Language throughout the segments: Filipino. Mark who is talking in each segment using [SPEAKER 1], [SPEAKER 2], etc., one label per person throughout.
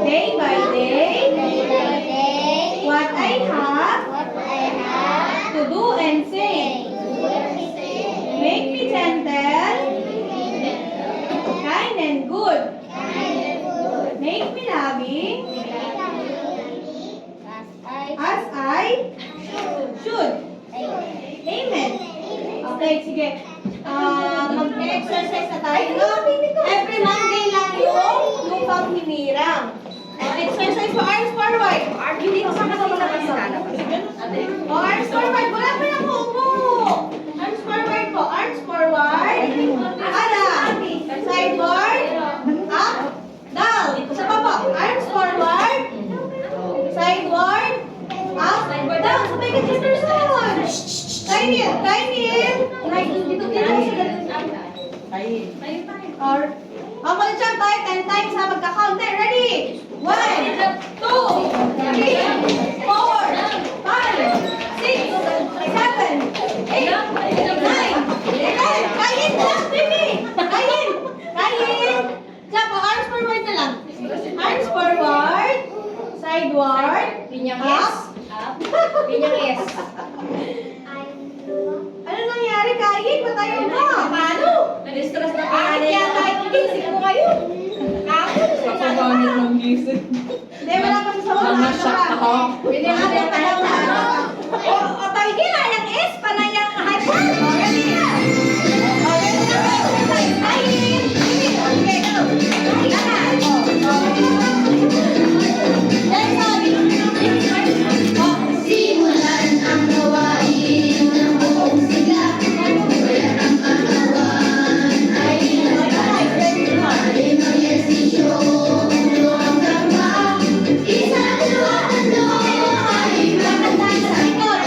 [SPEAKER 1] Day by day, what I have to do and say. Make me gentle, kind and good. Make me loving, as I should. Amen. Okay, sige. Mag-exercise na tayo, no? Every Monday lang yung lupang hinirang. Exercise for arms forward. Hindi ko sana mamalabas sa lalabas. Arms forward. Wala pa lang upo. Arms forward po. Arms forward. Ala. Sideward. Up. Down. Isa pa po. Arms forward. Sideward. Up. Down. Sabay ka Jefferson. Tiny. Dito sila. Or, okay, jump tayo 10 times ha, magka-count. Ready? 1, 2, 3, 4, 5, 6, 7, 8, 9, 10. Kain lang, baby! Kain! Jump, arms forward na lang. Arms forward, sideward, up.
[SPEAKER 2] Pinyang S.
[SPEAKER 1] Ano nangyari? Kain, patayin mo. Paano?
[SPEAKER 2] Na-distress na
[SPEAKER 1] Bakit yata yung gising mo kayo?
[SPEAKER 3] Kapabanit ng gising.
[SPEAKER 1] Hindi, wala pa sa sawa.
[SPEAKER 3] Namasak ako.
[SPEAKER 1] Hindi nga rin talaw na ano. O, tawagin na yung S, panayang hyper. O, ready na. O, ready na. Kain. Okay, go. Lahat. Let's go.
[SPEAKER 4] Simulan ang gawain ng buong sigla. Kaya ang katawan ay ay mag-ersisyo. Ulo ang karma. Isa, dalawa, tatlo ay magandang sa likod.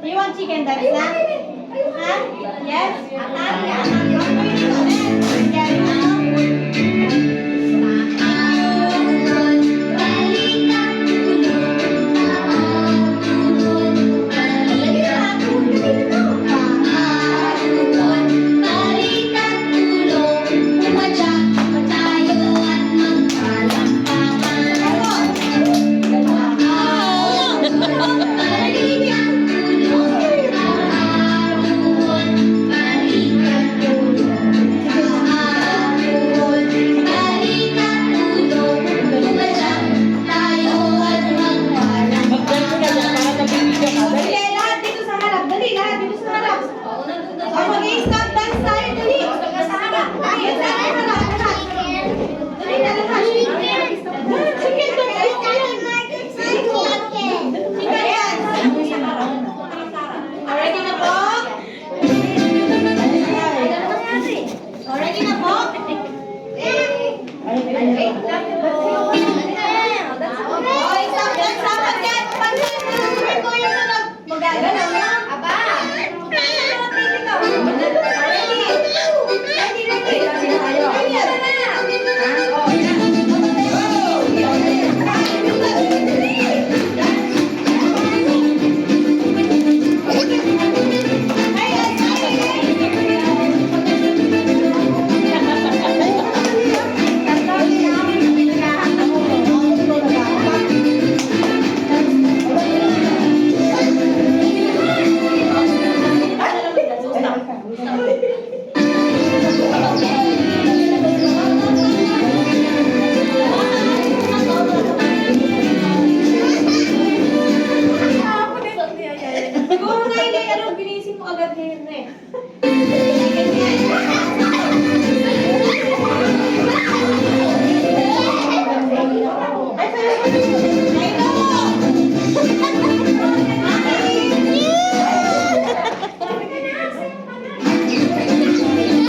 [SPEAKER 4] You want chicken dance na? Ha? Yes?
[SPEAKER 1] magagalaw na.
[SPEAKER 2] Aba!
[SPEAKER 1] Siguro nga hindi, ano, binising mo agad ngayon na eh.